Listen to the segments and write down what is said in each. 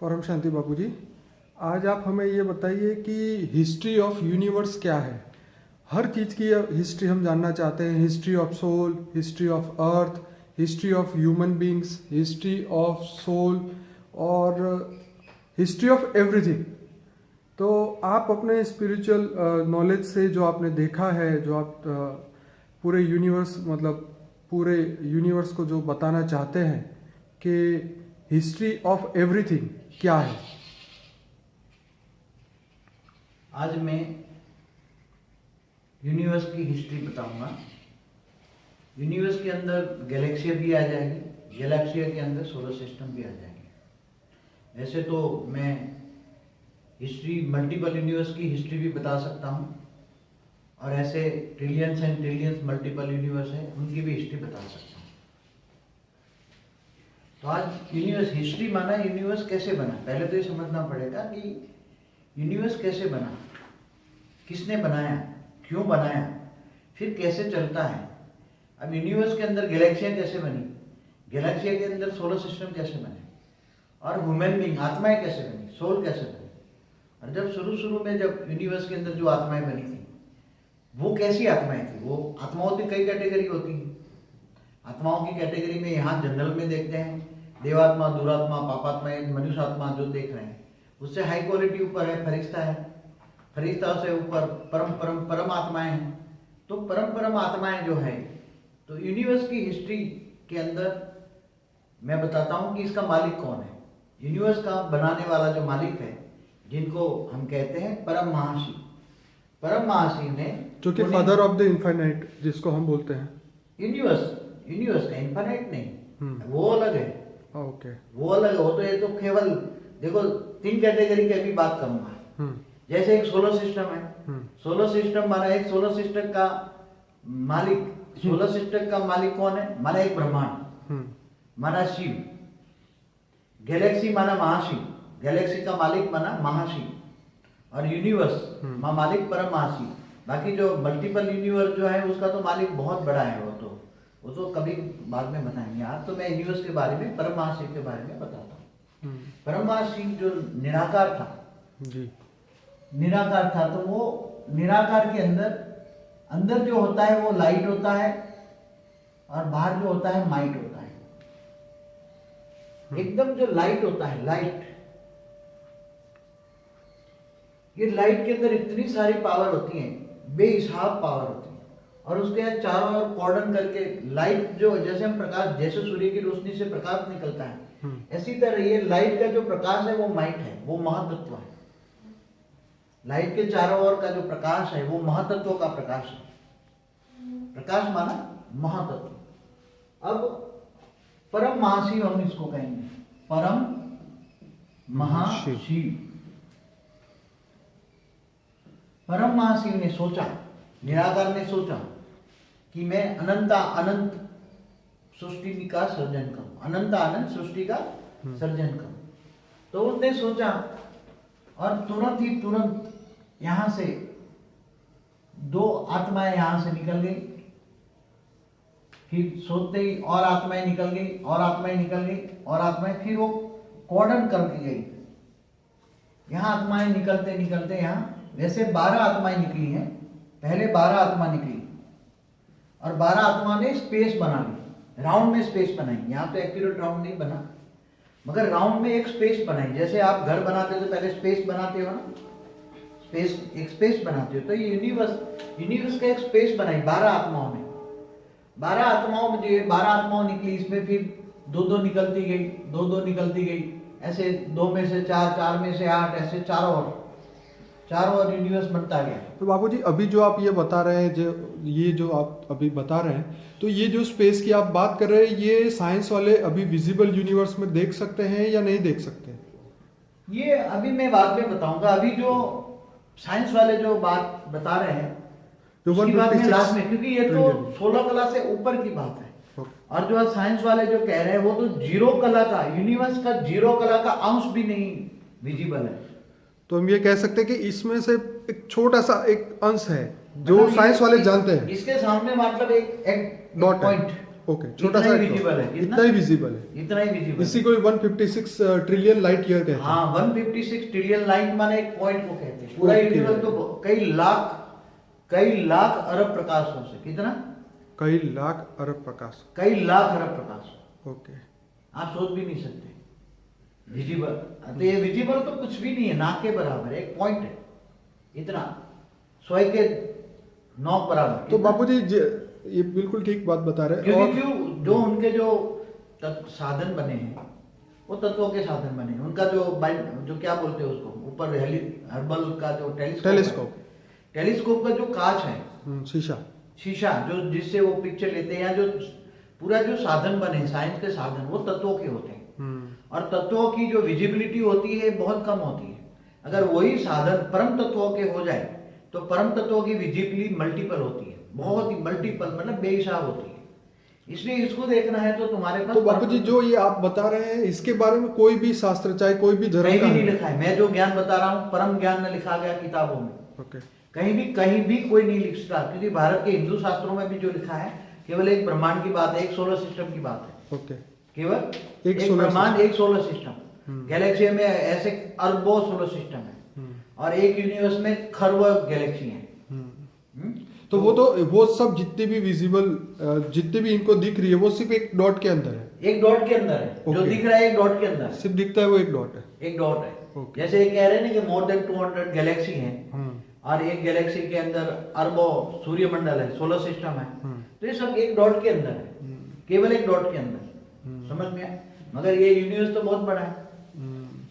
परम शांति बापू जी, आज आप हमें ये बताइए कि हिस्ट्री ऑफ यूनिवर्स क्या है। हर चीज़ की हिस्ट्री हम जानना चाहते हैं। History of soul, history of earth, history of human beings, history of soul और हिस्ट्री ऑफ एवरीथिंग। तो आप अपने स्पिरिचुअल नॉलेज से जो आपने देखा है, जो आप पूरे यूनिवर्स मतलब पूरे यूनिवर्स को जो बताना चाहते हैं कि हिस्ट्री ऑफ एवरीथिंग क्या है। आज मैं यूनिवर्स की हिस्ट्री बताऊंगा। यूनिवर्स के अंदर गैलेक्सिया भी आ जाएगी, गैलेक्सिया के अंदर सोलर सिस्टम भी आ जाएंगे। वैसे तो मैं हिस्ट्री मल्टीपल यूनिवर्स की हिस्ट्री भी बता सकता हूँ, और ऐसे trillions and trillions multiple universe है, उनकी भी हिस्ट्री बता सकता हूँ। तो आज यूनिवर्स हिस्ट्री माना यूनिवर्स कैसे बना। पहले तो ये समझना पड़ेगा कि यूनिवर्स कैसे बना, किसने बनाया, क्यों बनाया, फिर कैसे चलता है। अब यूनिवर्स के अंदर गैलेक्सियाँ कैसे बनी, गैलेक्सिया के अंदर सोलर सिस्टम कैसे बने, और ह्यूमन बीइंग आत्माएं कैसे बनी, सोल कैसे बनी। और जब शुरू में जब यूनिवर्स के अंदर जो आत्माएं बनी थी वो कैसी आत्माएं थी। वो आत्माओं की कई कैटेगरी होती हैं। आत्माओं की कैटेगरी में यहाँ जनरल में देखते हैं देवात्मा, दुरात्मा, पापात्मा, मनुष्य आत्मा जो देख रहे हैं, उससे हाई क्वालिटी ऊपर है फरिश्ता है, फरिश्ता से ऊपर परम आत्माएं हैं। तो परम आत्माएं जो है, तो यूनिवर्स की हिस्ट्री के अंदर मैं बताता हूँ कि इसका मालिक कौन है। यूनिवर्स का बनाने वाला जो मालिक है, जिनको हम कहते हैं परम महाशिव। परम महाशिव ने, जो कि फादर ऑफ द इनफाइनाइट जिसको हम बोलते हैं। यूनिवर्स का इनफाइनाइट नहीं, वो अलग है। ओके, वो अलग है। वो तो ये तो केवल देखो 3 कैटेगरी की अभी बात करूंगा। जैसे एक सोलर सिस्टम है, सोलर सिस्टम माना एक सोलर सिस्टम का मालिक, सोलर सिस्टम का मालिक कौन है, माना एक ब्रह्मांड, माना शिव। गैलेक्सी माना महाशिव, गैलेक्सी का मालिक माना महाशिव, और यूनिवर्स मालिक परम महाशिव। बाकी जो मल्टीपल यूनिवर्स जो है उसका तो मालिक बहुत बड़ा है। वो तो कभी बाद में बताएंगे। आज तो मैं यूनिवर्स के बारे में, परम महाशिव के बारे में बताता हूँ। परम महाशिव जो निराकार था जी, निराकार था, तो वो निराकार के अंदर जो होता है वो लाइट होता है, और बाहर जो होता है माइट होता है। एकदम जो लाइट होता है, लाइट, ये लाइट के अंदर इतनी सारी पावर होती है, बेहिसाब पावर होती है। और उसके चारों ओर कॉर्डन करके लाइट जो, जैसे हम प्रकाश, जैसे सूर्य की रोशनी से प्रकाश निकलता है, इसी तरह ये लाइट का जो प्रकाश है वो माइट है, वो महातत्व है। लाइट के चारों ओर का जो प्रकाश है वो महातत्व का प्रकाश है। प्रकाश माना महातत्व। अब परम महाशिव हम इसको कहेंगे, परम महाशिव। परम महाशिव ने सोचा, निराकार ने सोचा कि मैं अनंत सृष्टि का सर्जन करूं, अनंत सृष्टि का सर्जन करूं। तो उसने सोचा, और तुरंत यहां से 2 आत्माएं यहां से निकल गई। फिर सोचते ही और आत्माएं निकल गई, और आत्माएं निकल गई, और आत्माएं, फिर वो कॉर्डन करके गई। यहां आत्माएं निकलते यहां वैसे 12 आत्माएं निकली हैं। पहले 12 आत्मा निकली, और 12 आत्मा ने स्पेस बना ली, राउंड में स्पेस बनाई। यहाँ तो एक्यूरेट राउंड नहीं बना, मगर राउंड में एक स्पेस बनाई। जैसे आप घर बनाते हो तो पहले स्पेस बनाते हो ना, एक स्पेस बनाते हो। तो ये यूनिवर्स का एक स्पेस बनाई 12 आत्माओं ने। 12 आत्माओं में जो 12 आत्माओं निकली, इसमें फिर 2 निकलती गई, 2 निकलती गई, ऐसे 2 में से 4, 4 में से 8, ऐसे चारों ओर यूनिवर्स बनता गया। तो बाबू जी, अभी जो आप ये बता रहे हैं, जो आप अभी बता रहे हैं, तो ये जो स्पेस की आप बात कर रहे हैं, ये साइंस वाले अभी विजिबल यूनिवर्स में देख सकते हैं या नहीं देख सकते? ये अभी मैं बाद में बताऊंगा। अभी जो साइंस वाले जो बात बता रहे हैं उसकी बात में लास्ट में, क्योंकि ये तो 16 कला से ऊपर की बात है। और जो साइंस वाले जो कह रहे हैं वो तो 0 कला का, यूनिवर्स का 0 कला का अंश भी नहीं विजिबल है। तो हम ये कह सकते हैं कि इसमें से एक छोटा सा एक अंश है जो साइंस वाले जानते हैं। इसके सामने मतलब एक डॉट पॉइंट, ओके, छोटा इतना सा ही visible है, इतना ही विजिबल है। इतना ही विजिबल इसी को 156 ट्रिलियन लाइट ईयर कहते हैं। हाँ 156 ट्रिलियन लाइट माने एक पॉइंट को कहते हैं। पूरा Okay. यूनिवर्स तो कई लाख अरब प्रकाश वर्ष से, कितना, कई लाख अरब प्रकाश। कई लाख अरब प्रकाश, ओके, आप सोच भी नहीं सकते विजिबल। तो ये विजिबल तो कुछ भी नहीं है, नाक के बराबर है, एक पॉइंट है, इतना 100 के 9 बराबर। तो बापूजी ये बिल्कुल ठीक बात बता रहे हैं। क्योंकि क्यों जो उनके जो साधन बने हैं वो तत्वों के साधन बने हैं। उनका जो क्या बोलते हैं उसको, ऊपर हर्बल का जो टेलीस्कोप का जो कांच है, शीशा जो जिससे वो पिक्चर लेते हैं, या जो पूरा जो साधन बने साइंस के साधन, वो तत्वों के होते हैं। और तत्वों की जो विजिबिलिटी होती है बहुत कम होती है। अगर वही साधन परम तत्वों के हो जाए तो परम तत्वों की विजिबिलिटी मल्टीपल होती है, बहुत ही मल्टीपल, मतलब बेहिसाब होती है। इसलिए इसको देखना है तो तुम्हारे पास। तो बापूजी जो ये आप बता रहे हैं इसके बारे में कोई भी शास्त्र, चाहे कोई भी धर्म कहीं का भी नहीं लिखा है। मैं जो ज्ञान बता रहा हूँ परम ज्ञान में लिखा गया किताबों में। ओके, कहीं भी कोई नहीं लिखता, क्योंकि भारत के हिंदू शास्त्रों में भी जो लिखा है केवल एक ब्रह्मांड की बात है, एक सोलर सिस्टम की बात है। ओके, केवल एक ब्रह्मांड, एक सोलर सिस्टम। गैलेक्सी में ऐसे अरबों सोलर सिस्टम है, और एक यूनिवर्स में खरबों गैलेक्सी है। तो वो सब जितने भी विजिबल, जितने भी इनको दिख रही है, वो सिर्फ एक डॉट के अंदर है। एक डॉट के अंदर है, जो दिख रहा है एक डॉट के अंदर सिर्फ दिखता है, वो एक डॉट है। एक डॉट है। जैसे ये कह रहे हैं ना कि मोर देन 200 गैलेक्सी हैं, और एक गैलेक्सी के अंदर अरबों सूर्य मंडल है, सोलर सिस्टम है। तो ये सब एक डॉट के अंदर है, केवल एक डॉट के अंदर। समझ में आया? मगर ये यूनिवर्स तो बहुत बड़ा है।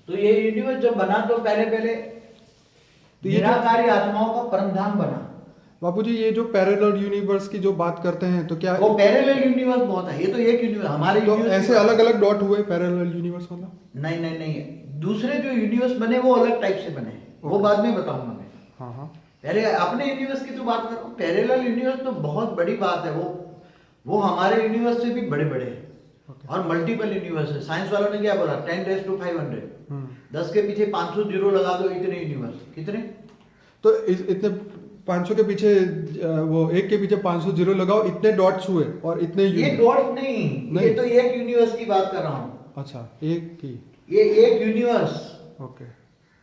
तो ये यूनिवर्स जब बना तो पहले निराकारी आत्माओं का परम धाम बना। बापूजी ये जो पैरेलल यूनिवर्स की जो बात करते हैं तो क्या वो पैरेलल यूनिवर्स बहुत है, ये तो एक यूनिवर्स हमारे तो ऐसे अलग अलग डॉट हुए पैरेलल यूनिवर्स वाला? नहीं, दूसरे जो यूनिवर्स बने वो अलग टाइप से बने, वो बाद में बताऊंगा मैं। हाँ, पहले अपने यूनिवर्स की तो बात कर रहा हूँ। पैरेलल यूनिवर्स तो बहुत बड़ी बात है, वो हमारे यूनिवर्स से भी बड़े बड़े हैं। और मल्टीपल यूनिवर्स है। साइंस वालों ने क्या बोला, 10⁵ 10 के पीछे 500 जीरो लगा दो, इतने यूनिवर्स। कितने? तो इतने 500 के पीछे, वो एक के पीछे 500 जीरो लगाओ, इतने डॉट्स हुए और इतने ये डॉट नहीं, ये तो एक यूनिवर्स की बात कर रहा हूँ। अच्छा, एक की, ये एक यूनिवर्स। ओके,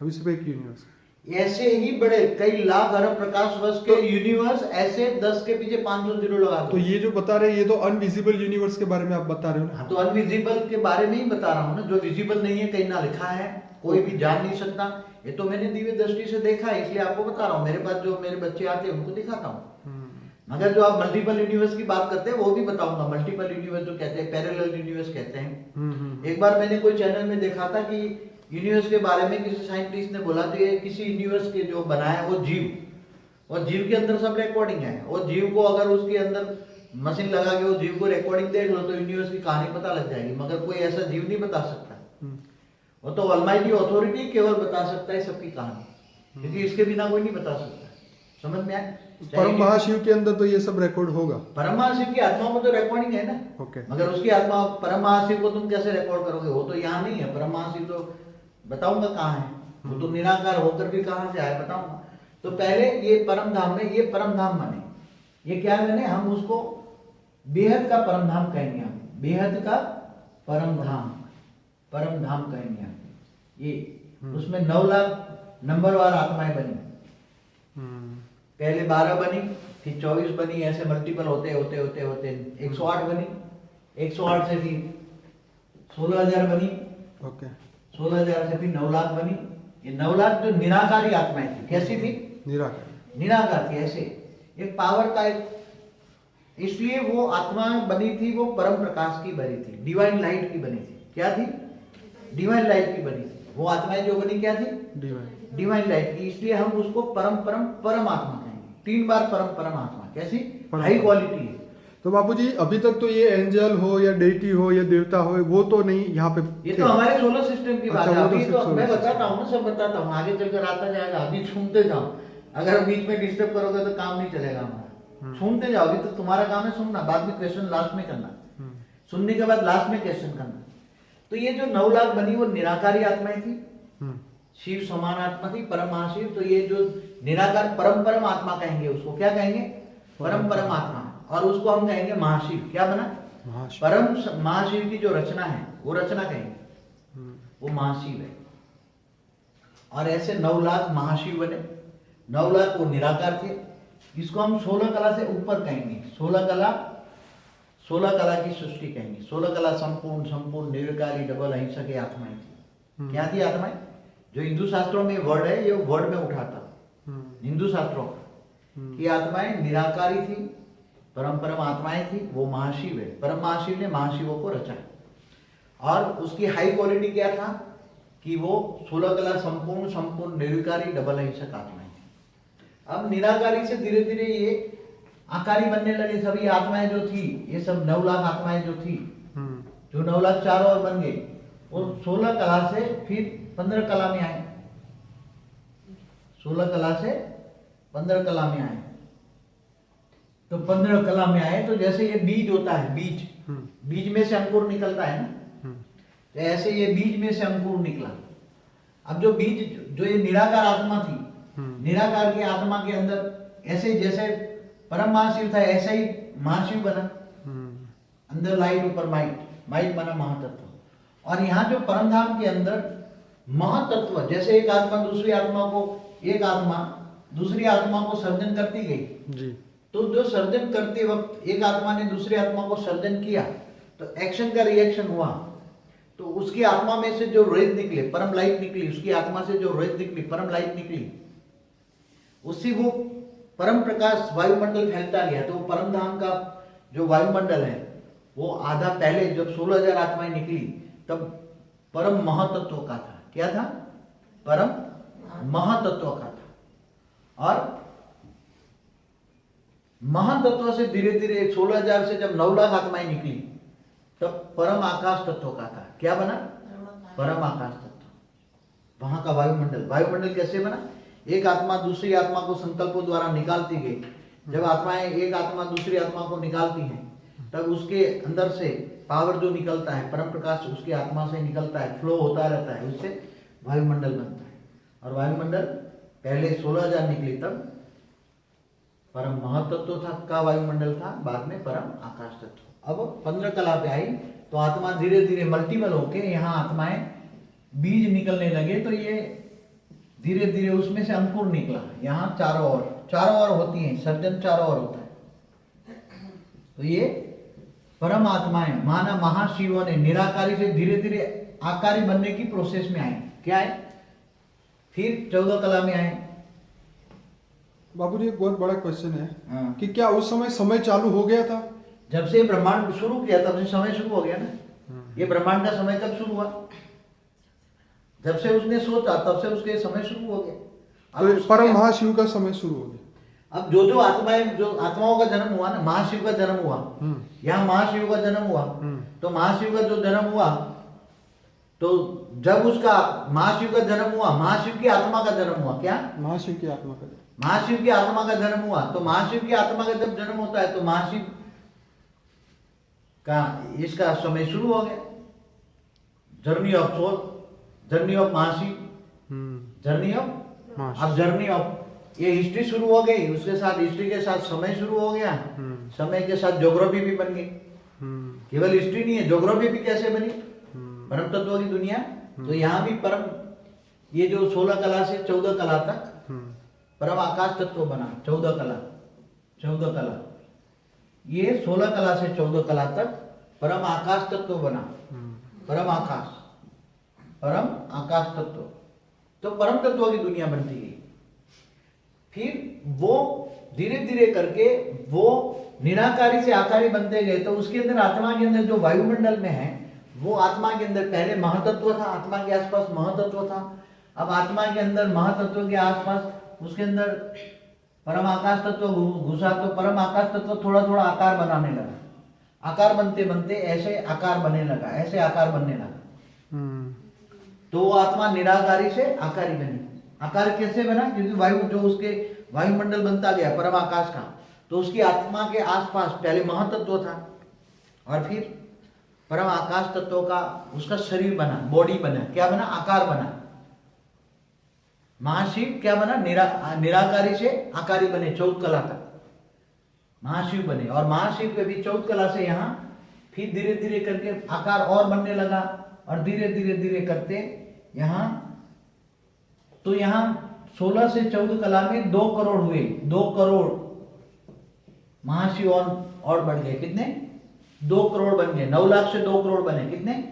अभी सिर्फ एक यूनिवर्स। ऐसे ही बड़े कई लाख अरब प्रकाश वर्ष के यूनिवर्स, ऐसे 10 के पीछे 500 जीरो लगा दो। तो ये जो बता रहे हैं ये तो अनविजिबल यूनिवर्स के बारे में आप बता रहे हो ना? हाँ, तो अनविजिबल के बारे में ही बता रहा हूँ ना। जो विजिबल नहीं है, कहीं ना लिखा है, कोई भी जान नहीं सकता। ये तो मैंने दिव्य दृष्टि से देखा है, इसलिए आपको बता रहा हूँ। मेरे पास जो मेरे बच्चे आते हैं उनको दिखाता हूँ। मगर जो आप मल्टीपल यूनिवर्स की बात करते हैं वो भी बताऊंगा। मल्टीपल यूनिवर्स जो कहते हैं, पैरेलल यूनिवर्स कहते हैं। एक बार मैंने कोई चैनल में देखा था कि यूनिवर्स के बारे में किसी साइंटिस्ट ने बोला कि ये किसी यूनिवर्स के जो बनाया वो जीव, और जीव के अंदर सब रिकॉर्डिंग है। और जीव को अगर उसके अंदर मशीन लगा के वो जीव को रिकॉर्डिंग देख लो तो यूनिवर्स की कहानी पता लग जाएगी। मगर कोई ऐसा जीव नहीं बता सकता, वो तो ऑलमाइटी अथॉरिटी केवल बता सकता है सबकी कहानी, क्योंकि इसके बिना कोई नहीं बता सकता। समझ में आया? परम महाशिव के अंदर तो ये सब रिकॉर्ड होगा। परम महाशिव की आत्मा में तो रिकॉर्डिंग है ना। ओके, मगर उसकी आत्मा, परम महाशिव को तुम कैसे रिकॉर्ड करोगे? वो तो यहाँ नहीं है। परम महाशिव तो बताऊंगा कहाँ है, वो तो निराकार होकर भी कहाँ से आए बताऊंगा। तो पहले ये परम धाम में, ये परम धाम बने। ये क्या बने? हम उसको बेहद का परम धाम कहेंगे। हम बेहद का परम धाम कहेंगे हम। ये उसमें 9 लाख नंबरवार आत्माएं बनी। पहले 12 बनी, फिर 24 बनी, ऐसे मल्टीपल होते 108 बनी। 108 से फिर 16,000 बनी। ओके, 16,000 से फिर 9 लाख बनी। ये 9 लाख जो निराकारी आत्माएं थी, कैसी थी? निराकार थी। ऐसे एक पावर का इसलिए वो आत्मा बनी थी, वो परम प्रकाश की बनी थी, डिवाइन लाइट की बनी थी। क्या थी? डिवाइन लाइट की बनी थी। वो आत्माएं जो बनी क्या थी? डिवाइन लाइट की। इसलिए हम उसको परम आत्मा कहेंगे। 3 बार परम आत्मा। कैसी? हाई क्वालिटी है। तो बापूजी अभी तक तो ये एंजल हो या डेटी हो या देवता हो, वो तो नहीं यहाँ पे। ये तो हमारे सोलर सिस्टम की बात है। अभी तो मैं सिस्टम। बताता हूँ ना, सब बताता हूँ, आगे चलकर आता जाएगा। अभी सुनते जाओ, अगर बीच में डिस्टर्ब करोगे तो काम नहीं चलेगा हमारा। सुनते जाओ। अभी तो तुम्हारा काम है सुनना, बाद में क्वेश्चन लास्ट में करना। सुनने के बाद लास्ट में क्वेश्चन करना। तो ये जो 9 लाख बनी वो निराकारी आत्माएं थी, शिव समान आत्मा थी, परम महाशिव। तो ये जो निराकार परम आत्मा कहेंगे, उसको क्या कहेंगे? परम आत्मा। और उसको हम कहेंगे महाशिव। क्या बना? महाशिव। महाशिव की जो रचना है वो रचना कहेंगे, हम्म, वो महाशिव है। और ऐसे 9 लाख महाशिव बने, 9 लाख वो निराकार थे। इसको हम 16 कला से ऊपर कहेंगे, 16 कला की सृष्टि कहेंगे। 16 कला संपूर्ण निर्विकारी डबल अहिंसा की आत्माएं थी। क्या थी आत्माएं? जो हिंदू शास्त्रों में वर्ड है, ये वर्ड में उठाता हिंदू शास्त्रों का कि आत्माएं निराकारी थी, परम आत्माएं थी, वो महाशिव है। परम महाशिव ने महाशिवों को रचा। और उसकी हाई क्वालिटी क्या था कि वो 16 कला संपूर्ण निर्विकारी डबल अहिंसक आत्माएं थी। अब निराकारी से धीरे धीरे ये आकारी बनने लगे। सभी आत्माएं जो थी, ये सब 9 लाख आत्माएं जो थी, जो 9 लाख चारों ओर बन गई, और 16 कला से फिर 15 कला में आए। 16 कला से 15 कला में आए। तो 15 कला में आए तो जैसे ये बीज होता है, बीज में से अंकुर निकलता है ना, तो ऐसे ये बीज में से अंकुर निकला। अब जो बीज, जो ये निराकार आत्मा थी, निराकार की आत्मा के अंदर ऐसे जैसे परम महाशिव था, ऐसा ही महाशिव बना। अंदर लाइट, ऊपर माइट बना महातत्व। और यहाँ जो परम धाम के अंदर महातत्व, जैसे एक आत्मा दूसरी आत्मा को सर्जन करती गई जी। तो जो सर्जन करते वक्त एक आत्मा ने दूसरी आत्मा को सर्जन किया, तो एक्शन का रिएक्शन हुआ, तो उसकी आत्मा में से जो रेज निकले, परम लाइट निकली, उसकी आत्मा से जो रेज निकली, परम लाइट निकली, उससे वो परम प्रकाश वायुमंडल फैलता गया। तो परम धाम का जो वायुमंडल है वो आधा, पहले जब 16,000 आत्माएं निकली तब परम महातत्व का था। क्या था? परम महातत्व का था। और महातत्व से धीरे धीरे 16,000 से जब 9 लाख आत्माएं निकली तब परम आकाश तत्व का था। क्या बना? परम आकाश तत्व। वहां का वायुमंडल कैसे बना? एक आत्मा दूसरी आत्मा को संकल्पों द्वारा निकालती गई। जब आत्माएं एक आत्मा दूसरी आत्मा को निकालती हैं तब उसके अंदर से पावर जो निकलता है, परम प्रकाश उसकी आत्मा से निकलता है, फ्लो होता रहता है, उससे वायुमंडल बनता है। और वायुमंडल पहले 16,000 निकली तब परम महातत्व था का वायुमंडल था, बाद में परम आकाश तत्व। अब 15 कला पे आई तो आत्मा धीरे धीरे मल्टीपल होके यहाँ आत्माएं बीज निकलने लगे। तो ये धीरे धीरे उसमें से अंकुर निकला। यहाँ चारों ओर होती हैं, सर्जन चारों ओर होता है। तो ये परम आत्माएं माना महाशिवों ने निराकारी से धीरे धीरे आकारी बनने की प्रोसेस में आए। क्या है? फिर 14 कला में आए। बाबूजी, एक बहुत बड़ा क्वेश्चन है हाँ। कि क्या उस समय चालू हो गया था? जब से ब्रह्मांड शुरू किया तब से समय शुरू हो गया ना। ये ब्रह्मांड का समय कब शुरू हुआ? जब से उसने सोचा तब से उसके समय शुरू हो गया। तो परम महाशिव का समय शुरू हो गया। अब जो आत्माओं का जन्म हुआ ना, महाशिव का जन्म हुआ, यहाँ महाशिव का जन्म हुआ, तो महाशिव का जो जन्म हुआ, तो जब उसका महाशिव का जन्म हुआ, महाशिव की आत्मा का जन्म हुआ। क्या? महाशिव की आत्मा का महाशिव की आत्मा का जन्म हुआ। तो महाशिव की आत्मा का जब जन्म होता है तो महाशिव का इसका समय शुरू हो गया। Journey of soul, journey of Mahashiv, journey of, अब जर्नी ऑफ ये हिस्ट्री शुरू हो गई, उसके साथ हिस्ट्री के साथ समय शुरू हो गया, समय के साथ ज्योग्राफी भी बन गई। केवल हिस्ट्री नहीं है, ज्योग्राफी भी कैसे बनी? परम तत्व की दुनिया। तो यहाँ भी परम, ये जो 16 कला से 14 कला तक परम आकाश तत्व बना। 14 कला ये 16 कला से 14 कला तक परम आकाश तत्व बना। परम आकाश तत्व, तो परम तत्व की दुनिया बनती गई। फिर वो धीरे धीरे करके वो निराकारी से आकारी बनते गए। तो उसके अंदर आत्मा के अंदर जो वायुमंडल में है, वो आत्मा के अंदर पहले महातत्व था, आत्मा के आसपास महातत्व था। अब आत्मा के अंदर महातत्व के आसपास उसके अंदर परम आकाश तत्व घुसा, तो परम आकाश तत्व थोड़ा थोड़ा आकार बनाने लगा। आकार बनते बनते ऐसे आकार बनने लगा, ऐसे आकार बनने लगा। तो वो आत्मा निराकारी से आकारी बनी। आकार कैसे बना? क्योंकि वायु जो उसके वायुमंडल बनता गया परम आकाश का, तो उसकी आत्मा के आसपास पहले महातत्व था और फिर परम आकाश तत्व का उसका शरीर बना, बॉडी बना। क्या बना? आकार बना। महाशिव क्या बना? निराकारी से आकारी बने। 14 कला तक महाशिव बने। और महाशिव के भी 14 कला से यहाँ फिर धीरे धीरे करके आकार और बनने लगा, और धीरे धीरे धीरे करते यहाँ, तो यहाँ 16 से 14 कला में 2 करोड़ हुए, 2 करोड़ महाशिव और बढ़ गए। कितने? 2 करोड़ बन गए। 9 लाख से 2 करोड़ बने। कितने?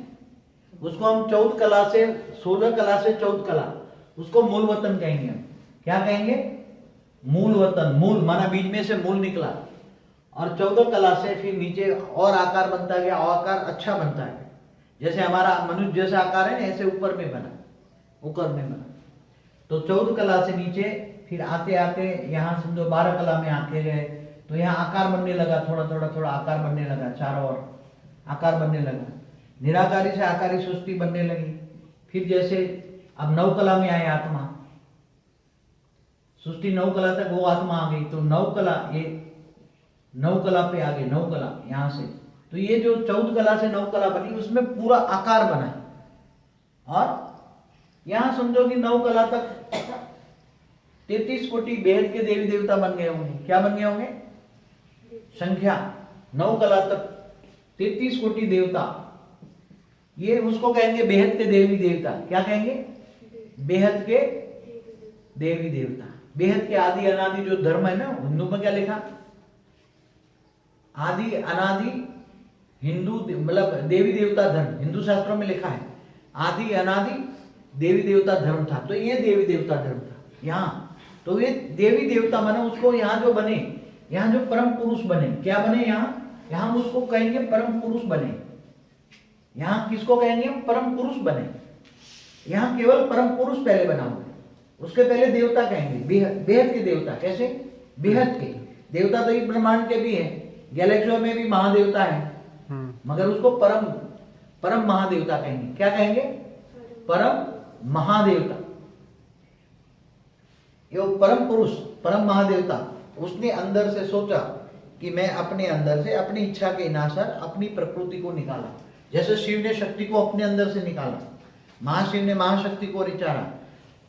उसको हम 14 कला से 16 कला से 14 कला, उसको मूल वतन कहेंगे। हम क्या कहेंगे? मूल वतन। मूल माना बीज में से मूल निकला, और 14 कला से फिर नीचे और आकार बनता गया, और आकार अच्छा बनता है। जैसे हमारा मनुष्य जैसा आकार है ना, ऐसे ऊपर में बना, ऊपर में बना। तो 14 कला से नीचे फिर आते आते यहाँ समझो 12 कला में आते गए, तो यहाँ आकार बनने लगा, थोड़ा थोड़ा थोड़ा आकार बनने लगा, चारों ओर आकार बनने लगा। निराकारी से आकारी सृष्टि बनने लगी। फिर जैसे अब 9 कला में आए आत्मा, सृष्टि 9 कला तक वो आत्मा आ गई, तो 9 कला, ये 9 कला पे आ गए, 9 कला यहाँ से, तो ये जो 14 कला से 9 कला बनी, उसमें पूरा आकार बना। और यहां समझो कि 9 कला तक 33 कोटि बेहद के देवी देवता बन गए होंगे। क्या बन गए होंगे? संख्या 9 कला तक 33 कोटि देवता, ये उसको कहेंगे बेहद के देवी देवता। क्या कहेंगे? बेहद के देवी देवता। बेहद के आदि अनादि जो धर्म है ना, हिंदू में क्या लिखा? आदि अनादि हिंदू, मतलब देवी देवता धर्म, हिंदू शास्त्रों में लिखा है आदि अनादि देवी देवता धर्म था। तो ये देवी देवता धर्म था यहाँ। तो ये देवी देवता माने उसको यहाँ जो बने, यहाँ जो परम पुरुष बने, क्या बने यहाँ? यहाँ उसको कहेंगे परम पुरुष बने। यहाँ किसको कहेंगे? परम पुरुष बने। यहाँ केवल परम पुरुष पहले बना हुआ है, उसके पहले देवता कहेंगे, बेहद के देवता। कैसे? बेहद के देवता तो ये ब्रह्मांड के भी है, गैलेक्सियों में भी महादेवता है, मगर उसको परम महादेवता कहेंगे। क्या कहेंगे? परम महादेवता। ये परम पुरुष, परम महादेवता, उसने अंदर से सोचा कि मैं अपने अंदर से अपनी इच्छा के अनुसार अपनी प्रकृति को निकाला। जैसे शिव ने शक्ति को अपने अंदर से निकाला, महाशिव ने महाशक्ति को विचारा,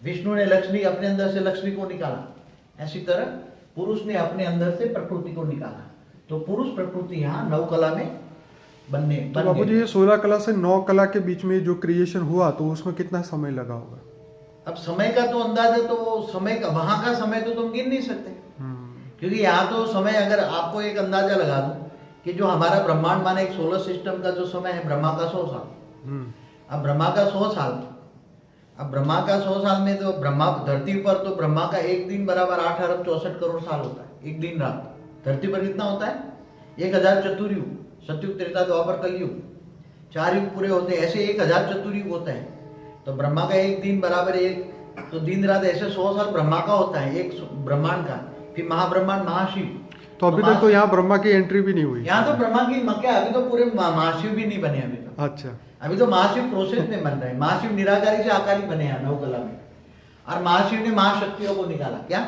विष्णु ने लक्ष्मी अपने अंदर से लक्ष्मी को निकाला, ऐसी तरह पुरुष ने अपने अंदर से प्रकृति को निकाला। तो पुरुष प्रकृति यहाँ 9 कला में बनने तो बाबू जी, ये 16 कला से 9 कला के बीच में जो क्रिएशन हुआ, तो उसमें कितना समय लगा होगा? अब समय का तो अंदाजा, तो समय का, वहां का समय तो तुम गिन नहीं सकते, क्योंकि यहाँ तो समय, अगर आपको एक अंदाजा लगा दूं कि जो हमारा ब्रह्मांड माने एक सोलर सिस्टम का जो समय है, ब्रह्मा का 100 साल। अब ब्रह्मा का 100 साल, अब ब्रह्मा का 100 साल में तो ब्रह्मा धरती पर, तो ब्रह्मा का एक दिन बराबर 8 अरब 64 करोड़ साल होता है। एक दिन रात धरती पर कितना होता है? 1000 चतुर्युग, सतयुग त्रेता द्वापर कलयुग, 4 युग पूरे होते हैं, ऐसे 1000 चतुर्युग होता है। तो ब्रह्मा का एक दिन बराबर एक, तो दिन रात ऐसे 100 साल ब्रह्मा का होता है, एक ब्रह्मांड का। फिर महाब्रह्मांड महाशिव, तो अभी तक तो यहाँ ब्रह्मा की एंट्री भी नहीं हुई। यहाँ तो ब्रह्मा की क्या, अभी तो पूरे महाशिव भी नहीं बने अभी तो। अच्छा, अभी तो महाशिव प्रोसेस में बन रहे हैं। महाशिव निराकारी से आकारी बने हैं 9 कला में, और महाशिव ने महाशक्तियों को निकाला। क्या?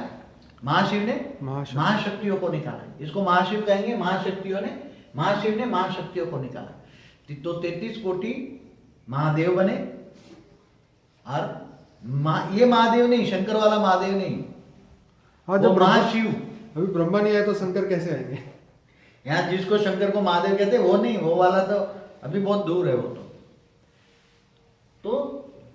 महाशिव ने महाशक्तियों को निकाला, इसको महाशिव कहेंगे। महाशक्तियों ने, महाशिव ने महाशक्तियों को निकाला। तो 33 कोटि महादेव बने। और ये महादेव नहीं, शंकर वाला महादेव नहीं, हाँ, जब महाशिव। अभी ब्रह्मा नहीं आया तो शंकर कैसे आएंगे? यहाँ जिसको शंकर को महादेव कहते हैं वो नहीं, वो वाला तो अभी बहुत दूर है वो तो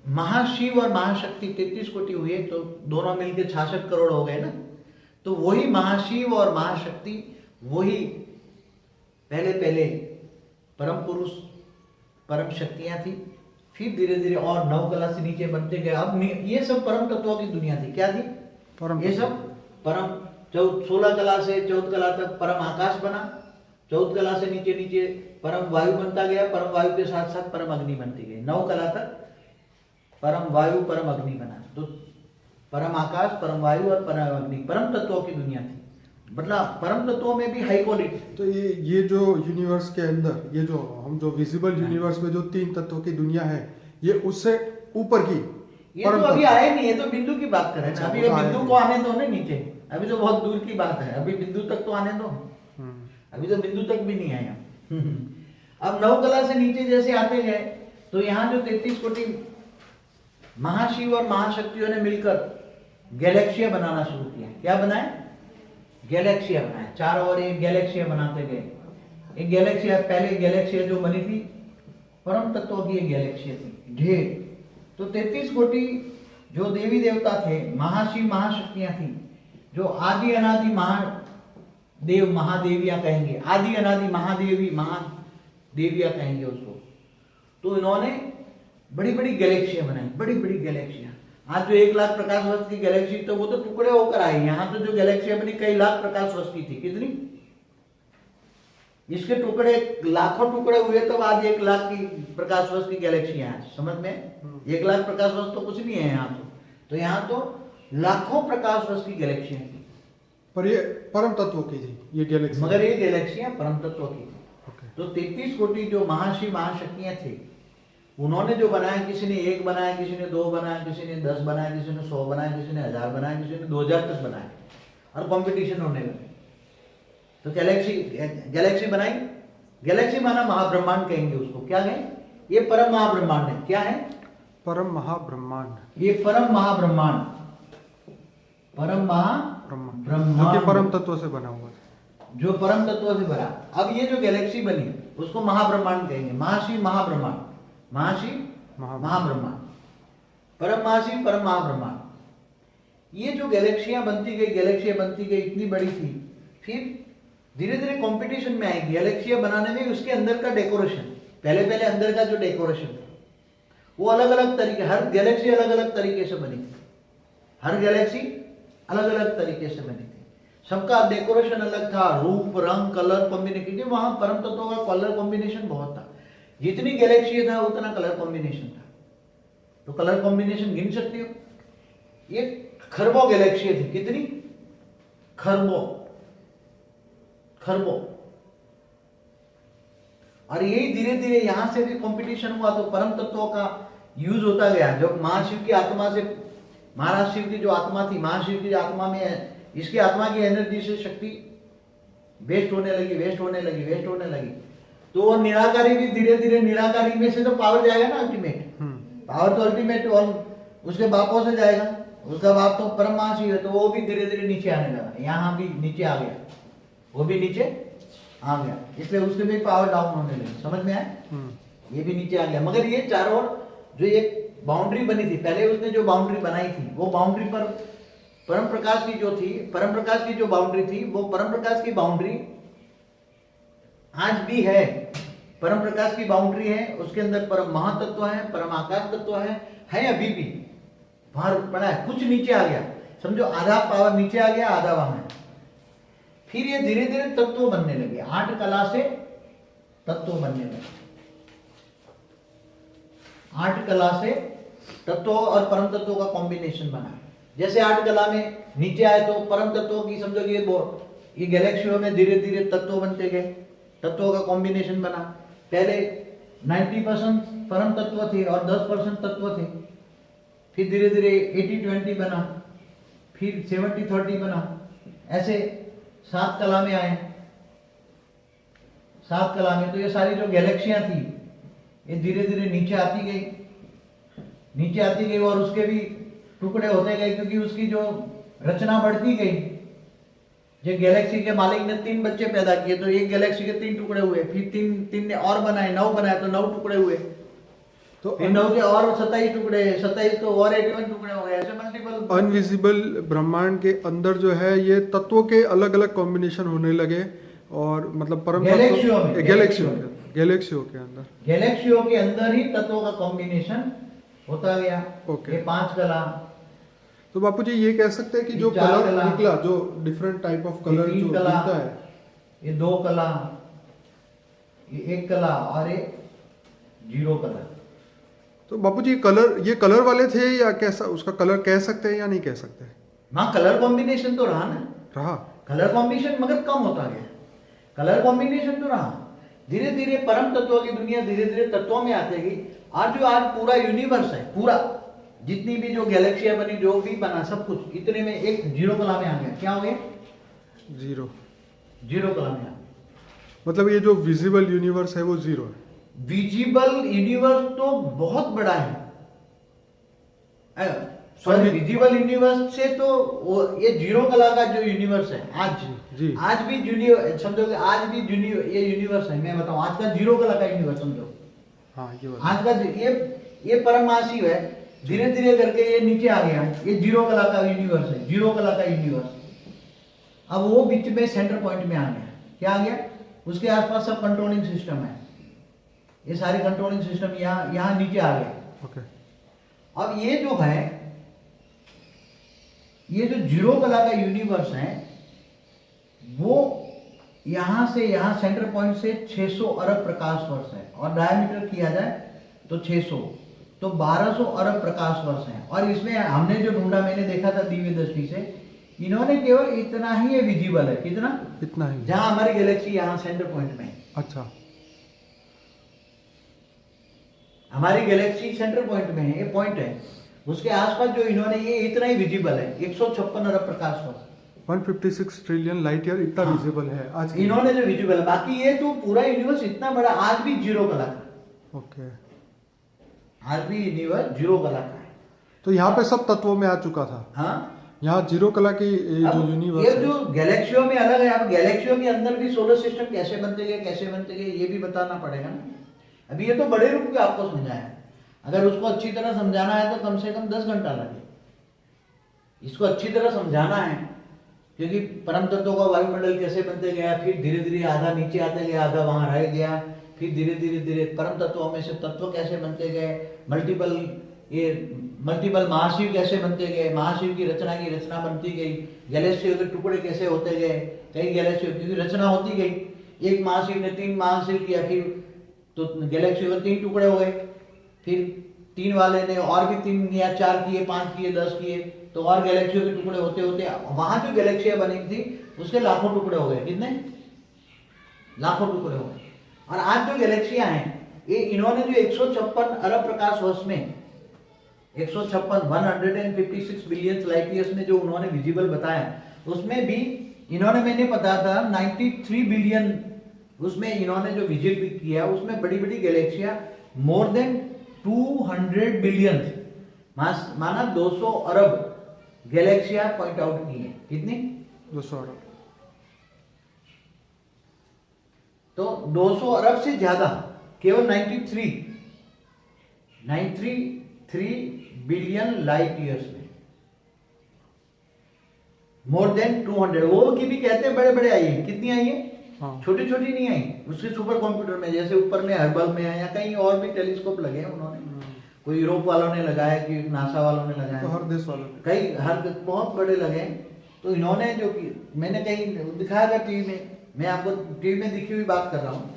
महाशिव और महाशक्ति 33 कोटि हुए, तो दोनों मिलके 66 करोड़ हो गए ना। तो वही महाशिव और महाशक्ति, वही पहले परम पुरुष, परम शक्तियां थी। फिर धीरे धीरे और 9 कला से नीचे बनते गए। अब ये सब परम तत्वों की दुनिया थी। क्या थी? ये सब परम। 16 कला से 14 कला तक परम आकाश बना, 14 कला से नीचे नीचे परम वायु बनता गया, परम वायु के साथ साथ परम अग्नि बनती गई। 9 कला तक परम वायु परम अग्नि बना। तो परम आकाश, परम वायु और परम अग्नि, परम तत्वों की दुनिया थी। मतलब परम तत्वों में भी हाई क्वालिटी। तो ये जो यूनिवर्स के अंदर, ये जो हम जो विजिबल यूनिवर्स में जो 3 तत्वों की दुनिया है, ये उससे ऊपर की, ये तो अभी आए नहीं, ये तो बिंदु की बात कर रहे हैं। अभी बिंदु को आने दो ना नीचे, अभी तो बहुत दूर की बात है, अभी बिंदु तक तो आने दो। अभी तो बिंदु तक भी नहीं आया। अब 9 कला से नीचे जैसे आते गए, तो यहाँ जो 33 कोटि महाशिव और महाशक्तियों ने मिलकर गैलेक्सिया बनाना शुरू किया। क्या बनाए? गैलेक्सिया बनाए। चारों ओर एक गैलेक्सिया बनाते गए, एक गैलेक्सिया, पहले गैलेक्सिया जो बनी थी परम तत्वों की एक गैलेक्सिया थी ढेर। तो 33 कोटि जो देवी देवता थे, महाशिव महाशक्तियां थी, जो आदि अनादि महादेव महादेवियां कहेंगे, आदि अनादि महादेवी महादेवियां कहेंगे उसको। तो इन्होंने बड़ी बड़ी गैलेक्सियां बनाई, बड़ी बड़ी गैलेक्सियां। आज जो 1 लाख प्रकाश वर्ष की गैलेक्सी, तो वो तो टुकड़े होकर आई। यहाँ तो जो गैलेक्सियां बनी कई लाख प्रकाश वर्ष की थी। कितनी? इसके टुकड़े लाखों टुकड़े हुए तब आज 1 लाख की प्रकाश वर्ष की गैलेक्सियां हैं। समझ में? 1 लाख प्रकाश वर्ष तो कुछ नहीं है यहाँ तो यहाँ तो लाखों प्रकाश वर्ष की गैलेक्सियां थी। पर ये परम तत्वों की थी ये गैलेक्सी, मगर ये गैलेक्सियां परम तत्वों की थी। Okay. तो 33 कोटि जो महाशिव महाशक्तियां थे, उन्होंने जो बनाया, किसी ने 1 बनाया, किसी ने 2 बनाया, किसी ने 10 बनाया, किसी ने 100 बनाया, किसी ने 1000 बनाया, किसी ने 2000 तक बनाया, और कंपटीशन होने लगे। तो गैलेक्सी बनाई। गैलेक्सी माना महाब्रह्मांड कहेंगे उसको। क्या कहें? ये परम महाब्रह्मांड है। क्या है? परम महाब्रह्मांड। ये परम महाब्रह्मांड, परम ब्रह्मांड जो कि परम तत्व से बना हुआ है, जो परम तत्व से भरा। अब ये जो गैलेक्सी बनी उसको महाब्रह्मांड कहेंगे। महाशिव महाब्रह्मांड, महाशिव महाब्रह्मांड, परम महाशिव परम महाब्रह्मांड। ये जो गैलेक्सियां बनती गई इतनी बड़ी थी। फिर धीरे धीरे कंपटीशन में आई गैलेक्सियां बनाने में। उसके अंदर का डेकोरेशन, पहले अंदर का जो डेकोरेशन था वो अलग अलग तरीके, हर गैलेक्सी अलग अलग तरीके से बनी थी। हर गैलेक्सी अलग अलग तरीके से बनी थी। सबका डेकोरेशन अलग था, रूप रंग कलर कॉम्बिनेशन। वहां परम तत्वों का कलर कॉम्बिनेशन बहुत था। जितनी गैलेक्सी था उतना कलर कॉम्बिनेशन था। तो कलर कॉम्बिनेशन गिन सकते हो? ये खरबों गैलेक्सी थी। कितनी? खरबों। और यही धीरे धीरे यहां से भी कंपटीशन हुआ। तो परम तत्वों का यूज होता गया। जब महाशिव की आत्मा से, महाराज शिव की जो आत्मा थी, महाशिव की आत्मा में, इसकी आत्मा की एनर्जी से शक्ति वेस्ट होने लगी। तो वो निराकारी भी धीरे धीरे, निराकारी में से तो पावर जाएगा ना अल्टीमेट। पावर तो अल्टीमेट उसके बापों से जाएगा। उसका बाप तो परम महाशिव है। तो वो भी धीरे धीरे नीचे आने लगा। यहाँ भी नीचे आ गया, वो भी नीचे आ गया। इसलिए उसके भी पावर डाउन होने लगी। समझ में आया? ये भी नीचे आ गया। मगर ये चारों ओर जो एक बाउंड्री बनी थी, पहले उसने जो बाउंड्री बनाई थी, वो बाउंड्री पर परम प्रकाश की जो थी, परम प्रकाश की जो बाउंड्री थी, वो परम प्रकाश की बाउंड्री आज भी है। परम प्रकाश की बाउंड्री है। उसके अंदर परम महातत्व है, परम आकाश तत्व है अभी भी। बाहर पड़ा है, कुछ नीचे आ गया। समझो आधा पावर नीचे आ गया, आधा वहां है। फिर ये धीरे धीरे तत्व बनने लगे। 8 कला से तत्व बनने लगे। 8 कला से तत्व और परम तत्वों का कॉम्बिनेशन बना। जैसे 8 कला में नीचे आए तो परम तत्वों की, समझो ये गैलेक्सियों में धीरे धीरे तत्व बनते गए। तत्वों का कॉम्बिनेशन बना। पहले 90% परम तत्व थे और 10% तत्व थे। फिर धीरे धीरे 80-20 बना, फिर 70-30 बना। ऐसे 7 कला में आए। 7 कला में तो ये सारी जो गैलेक्सियां थी ये धीरे धीरे नीचे आती गई और उसके भी टुकड़े होते गए, क्योंकि उसकी जो रचना बढ़ती गई। जो गैलेक्सी के मालिक ने 3 बच्चे पैदा किए, तो एक गैलेक्सी के 3 टुकड़े हुए। फिर 3 ने और बनाए, 9 बनाए, तो 9 टुकड़े हुए। तो 9 के और 27 टुकड़े, 27 तो और 81 टुकड़े हो गए। ऐसे मल्टीपल अनविजिबल ब्रह्मांड के अंदर जो है ये तत्वों के अलग अलग कॉम्बिनेशन होने लगे। और मतलब परम गैलेक्सियों के अंदर ही तत्वों का कॉम्बिनेशन होता गया। ओके। ये 5 कला। तो बापू जी ये कह सकते हैं कि जो कलर निकला, जो डिफरेंट टाइप ऑफ कलर जो बनता है, ये 2 कला, ये 1 कला और ये 0 कला। तो बापू जी ये कलर वाले थे या कैसा, उसका कलर कह सकते हैं या नहीं कह सकते? हाँ, कलर कॉम्बिनेशन तो रहा। कलर कॉम्बिनेशन मगर कम होता गया। कलर कॉम्बिनेशन तो रहा। धीरे धीरे परम तत्वों की दुनिया धीरे धीरे तत्वों में आती गई। आज पूरा यूनिवर्स है, पूरा जितनी भी जो गैलेक्सियां बनी, जो भी बना, सब कुछ इतने में एक 0 कला में आ गया। क्या हो गया? 0 कला में आ गया। मतलब ये जो विजिबल यूनिवर्स है वो 0 है। विजिबल यूनिवर्स तो बहुत बड़ा है। सॉरी विजिबल यूनिवर्स से तो ये जीरो कला का जो यूनिवर्स है आज जी। आज भी जूनियर समझोगे, आज भी जूनियर ये यूनिवर्स है, मैं बताऊं आज का जीरो कला का यूनिवर्स समझो। हाँ ये बात। आज का ये परम महाशिव है, धीरे धीरे करके ये नीचे आ गया, ये जीरो कला का यूनिवर्स है, जीरो कला का यूनिवर्स। अब वो बीच में सेंटर पॉइंट में आ गया, क्या आ गया, उसके आसपास सब कंट्रोलिंग सिस्टम है, ये सारे कंट्रोलिंग सिस्टम यहाँ नीचे आ गया। ओके। अब ये जो है, ये जो जीरो कला का यूनिवर्स है वो यहां से यहां सेंटर पॉइंट से 600 अरब प्रकाश वर्ष है, और डायमीटर किया जाए तो 600, तो 1200 अरब प्रकाश वर्ष है। और इसमें हमने जो ढूंढा, मैंने देखा था दिव्य दृष्टि से, इन्होंने केवल इतना ही ये विजिबल है, कितना, इतना ही, जहां हमारी गैलेक्सी यहाँ सेंटर पॉइंट में है। अच्छा, हमारी गैलेक्सी सेंटर पॉइंट में है, ये पॉइंट है, उसके आसपास जो इन्होंने ये इतना ही विजिबल है, 156 अरब प्रकाश वर्ष, 156 ट्रिलियन लाइट ईयर इतना विजिबल है आज की। इन्होंने जो विजिबल है। बाकी ये तो पूरा यूनिवर्स इतना बड़ा आज भी जीरो कला का, ओके, आज भी यूनिवर्स जीरो कला का है। तो यहाँ पे सब तत्वों में आ चुका था। हाँ, यहाँ जीरो कला की जो अब यूनिवर्स ये है, जो गैलेक्सियों में अलग है, अब गैलेक्सियों के अंदर भी सोलर सिस्टम कैसे बनते गए ये भी बताना पड़ेगा ना। अभी ये तो बड़े रूप में आपको समझाया, अगर उसको अच्छी तरह समझाना है तो कम से कम 10 घंटा लगे। इसको अच्छी तरह समझाना है, क्योंकि परम तत्वों का वायुमंडल कैसे बनते गया, फिर धीरे धीरे आधा नीचे आते गया, आधा वहां रह गया, फिर धीरे धीरे धीरे परम तत्वों में से तत्व कैसे बनते गए, मल्टीपल महाशिव कैसे बनते गए, महाशिव की रचना बनती गई, गैलेक्सियों के टुकड़े कैसे होते गए, कई गैलेक्सियों की रचना होती गई, एक महाशिव ने 3 महाशिव किया, फिर तो गैलेक्सियों के 3 टुकड़े हो गए, फिर 3 वाले ने और भी 3 या 4 किए, 5 किए, 10 किए, तो और गैलेक्सियों के टुकड़े होते होते वहां जो गैलेक्सियां बनी थी उसके लाखों टुकड़े हो गए। कितने लाखों टुकड़े हो गए। और आज जो गैलेक्सियां हैं, ये इन्होंने जो 156 अरब प्रकाश वर्ष में 156 बिलियन लाइट ईयर्स में जो उन्होंने विजिबल बताया, उसमें भी इन्होंने, मैंने पता था 93 बिलियन, उसमें इन्होंने जो विजिट किया उसमें बड़ी बड़ी गैलेक्सियां मोर देन 200 बिलियन, माना 200 अरब गैलेक्सियां पॉइंट आउट की है। कितनी? 200 अरब। तो 200 अरब से ज्यादा, केवल 93 बिलियन लाइट ईयर्स में, मोर देन 200, वो की भी कहते हैं बड़े बड़े आई है। कितनी आई है? हाँ। छोटी छोटी नहीं आई, उसके सुपर कंप्यूटर में, जैसे ऊपर में हर्बल में है या कहीं और भी टेलीस्कोप लगे हैं उन्होंने, कोई यूरोप वालों ने लगाया, कि नासा वालों ने लगाया, तो हर देश वालों ने, कई हर बहुत बड़े लगे हैं। तो इन्होंने जो कि मैंने कहीं दिखाया था टीवी में, मैं आपको टीवी में दिखी हुई बात कर रहा हूँ,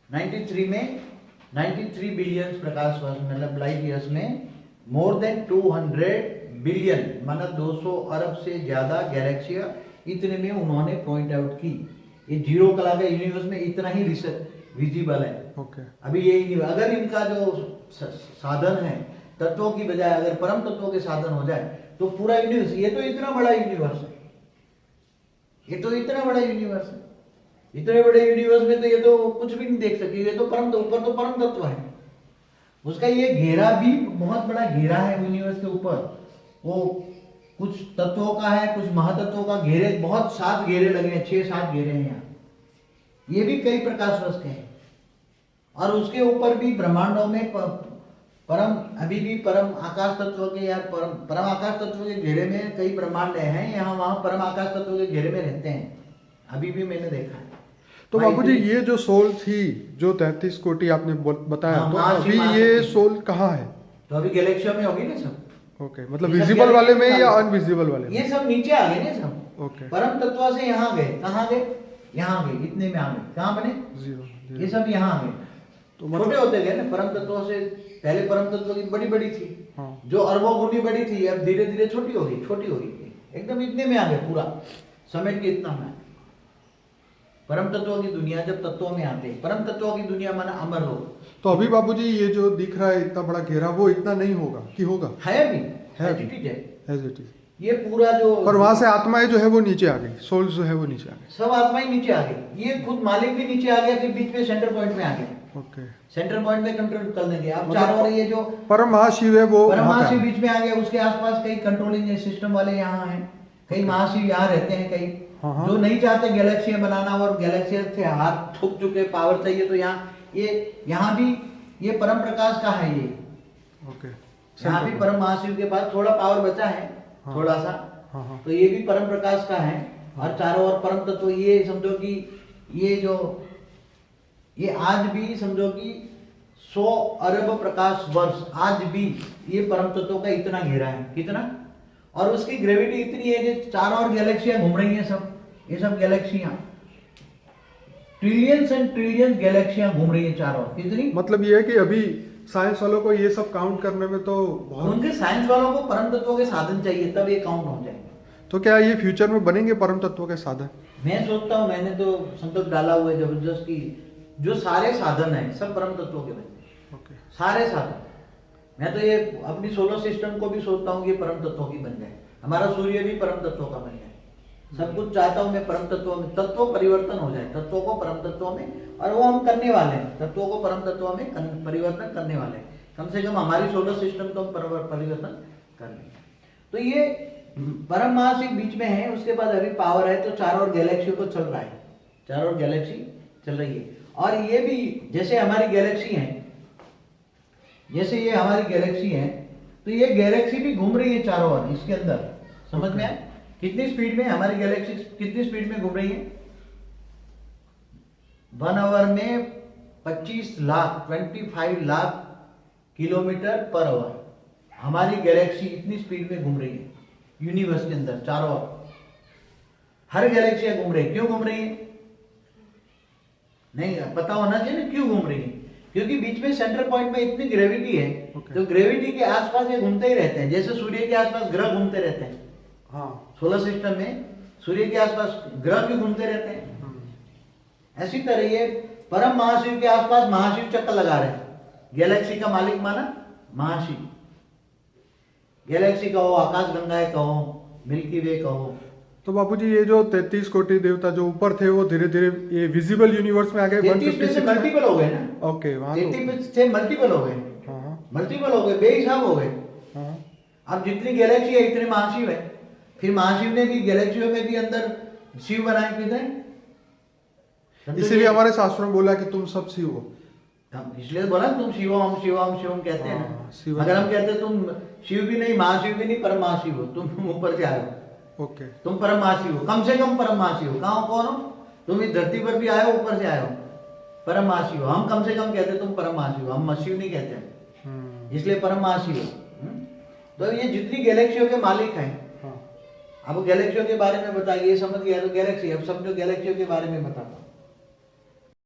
93 बिलियन प्रकाश वर्ष मतलब लाइट ईयर्स में मोर देन 200 बिलियन माना 200 अरब से ज्यादा गैलेक्सियां इतने में उन्होंने पॉइंट आउट की। ये जीरो कला के यूनिवर्स में इतना ही विजिबल है। ओके। अभी ये अगर इनका जो साधन है तत्वों की बजाय अगर परम तत्वों के साधन हो जाए तो पूरा यूनिवर्स, ये तो इतना बड़ा यूनिवर्स है, ये तो इतना बड़ा यूनिवर्स है, इतने बड़े यूनिवर्स में तो ये तो कुछ भी नहीं देख सके, ये तो परम, ऊपर तो परम तत्व है, उसका ये घेरा भी बहुत बड़ा घेरा है यूनिवर्स के ऊपर, वो कुछ तत्वों का है, कुछ महातत्वों का घेरे, बहुत 7 घेरे लगे हैं, 6-7 घेरे हैं यहाँ, ये भी कई प्रकाश वर्ष के हैं। और उसके ऊपर भी ब्रह्मांडों में परम, अभी भी परम आकाश तत्व के या परम आकाश तत्व के घेरे में कई ब्रह्मांड हैं, यहाँ वहां परम आकाश तत्व के घेरे में रहते हैं, अभी भी मैंने देखा है। तो बाबू जी ये जो सोल थी, जो 33 कोटि आपने बताया, हाँ, तो मास अभी ही ये मास सोल कहाँ है? तो अभी गैलेक्सियों में होगी ना सब। ओके, मतलब ये सब विजिबल वाले में galaxy या में, अनविजिबल वाले में? ये सब नीचे आ गए ना सब। ओके। परम तत्व से यहाँ गए, कहाँ गए? यहाँ गए, इतने में आ गए, कहाँ बने? जीरो। ये सब यहाँ आ गए, तो छोटे होते गए ना परम तत्वों से। पहले परम तत्व की बड़ी बड़ी थी, हाँ। जो अरबों गुनी बड़ी थी, अब धीरे धीरे छोटी होगी, छोटी होगी, एकदम इतने में आ गए, पूरा समेट के इतना में। परम तत्वों की दुनिया जब तत्वों में आते हैं, परम तत्वों की दुनिया माना अमर लोग। तो अभी बाबूजी ये जो दिख रहा है इतना बड़ा घेरा, वो इतना नहीं होगा कि होगा? है अभी, है as it is है। As it is. ये पूरा जो, पर वहां से आत्माएं जो है वो नीचे आ गई, सोल जो है वो नीचे आ गई। सब आत्माएं नीचे आ गई, ये खुद मालिक भी नीचे आ गया, फिर बीच में सेंटर पॉइंट में आ गया। ओके। सेंटर पॉइंट पे कंट्रोल कर देंगे। अब चारों ओर ये जो परम महाशिव है वो परम वहाँ का महाशिव है। बीच में आ गया, उसके आसपास कई कंट्रोलिंग सिस्टम वाले यहाँ हैं, कई महाशिव यहाँ रहते हैं, कई हाँ। जो नहीं चाहते गैलेक्सियां बनाना और गैलेक्सिया से हाथ थूक चुके, पावर चाहिए, तो यहाँ भी ये परम प्रकाश का है। ये ओके। यहाँ भी परम महाशिव के पास थोड़ा पावर बचा है, हाँ। थोड़ा सा, हाँ। तो ये भी परम प्रकाश का है। और चारों ओर परम तत्व, ये समझो कि ये आज भी समझो कि 100 अरब प्रकाश वर्ष आज भी ये परम तत्वों का इतना घेरा है। कितना? और उसकी ग्रेविटी इतनी है कि चारों ओर गैलेक्सियां घूम रही हैं, ये सब गैलेक्सियां, ट्रिलियंस एंड ट्रिलियंस गैलेक्सियां घूम रही हैं चारों ओर। कितनी? मतलब ये है कि अभी साइंस वालों को ये सब काउंट करने में तो बहुत, उनके साइंस वालों को परम तत्वों के साधन चाहिए, तब ये काउंट हो जाएगा। तो क्या ये फ्यूचर में बनेंगे परम तत्वों के साधन? मैं सोचता हूँ, मैंने तो संकल्प डाला हुआ है जबरदस्त की जो सारे साधन हैं सब परम तत्वों के बने। ओके। सारे साधन, मैं तो ये अपनी सोलर सिस्टम को भी सोचता हूँ कि परम तत्वों की बन जाए, हमारा सूर्य भी परम तत्वों का बन जाए। सब कुछ चाहता हूँ मैं परम तत्वों में, तत्व परिवर्तन हो जाए, तत्वों को परम तत्वों में, और वो हम करने वाले हैं, तत्वों को परम तत्वों में परिवर्तन करने वाले हैं। कम से कम हमारी सोलर सिस्टम को हम परिवर्तन कर लेंगे। तो ये परम महाशिव बीच में है, उसके बाद अभी पावर है, तो चारों ओर गैलेक्सी को चल रहा है, चारों ओर गैलेक्सी चल रही है। और ये भी जैसे हमारी गैलेक्सी है, जैसे ये हमारी गैलेक्सी है, तो ये गैलेक्सी भी घूम रही है चारों ओर इसके अंदर। समझ में आया कितनी स्पीड में हमारी गैलेक्सी कितनी स्पीड में घूम रही है? 1 आवर में 25 लाख किलोमीटर पर आवर हमारी गैलेक्सी इतनी स्पीड में घूम रही है यूनिवर्स के अंदर चारों ओर। हर गैलेक्सियां घूम रही है। क्यों घूम रही है? नहीं पता होना चाहिए ना क्यों घूम रही है, क्योंकि बीच में सेंटर पॉइंट में इतनी ग्रेविटी है। तो ग्रेविटी के आसपास ये घूमते ही रहते हैं, जैसे सूर्य के आसपास ग्रह घूमते रहते हैं। हाँ। सोलर सिस्टम में सूर्य के आसपास ग्रह भी घूमते रहते हैं। ऐसी तरह ये परम महाशिव के आसपास महाशिव चक्कर लगा रहे हैं। गैलेक्सी का मालिक माना महाशिव, गैलेक्सी कहो, आकाश गंगाएं कहो, मिल्की वे कहो। तो बापूजी ये जो 33 कोटि देवता जो ऊपर थे वो धीरे धीरे ये विजिबल यूनिवर्स में आ गए। 33 से मल्टीपल हो गए ना। ओके, वहाँ 33 से मल्टीपल हो गए, हाँ। मल्टीपल हो गए, बेहिसाब हो गए। हाँ। अब जितनी गैलेक्सी है इतने महाशिव है। फिर महाशिव ने भी गैलेक्सियों में भी अंदर शिव बनाए कितने। इसीलिए हमारे शास्त्रों में बोला कि तुम सब शिव हो। इसलिए बोला तुम शिवम शिवम शिवम कहते हैं हाँ, ना। शिवम। अगर हम कहते तुम शिव भी नहीं, महाशिव भी नहीं, परम महाशिव हो, तुम ऊपर से आए हो, ओके। तुम परम महाशिव हो, कम से कम परम महाशिव हो। कहाँ कौन हो तुम? इस धरती पर भी आए हो, ऊपर से आए हो, परम महाशिव हो। हम कम से कम कहते तुम परम महाशिव हो, हम मशिव नहीं कहते, इसलिए परम महाशिव हो। तो ये जितनी गैलेक्सियों के मालिक हैं, अब गैलेक्सियों के बारे में बताइए, समझ गया तो गैलेक्सी, अब समझो गैलेक्सियों के बारे में बताता हूँ।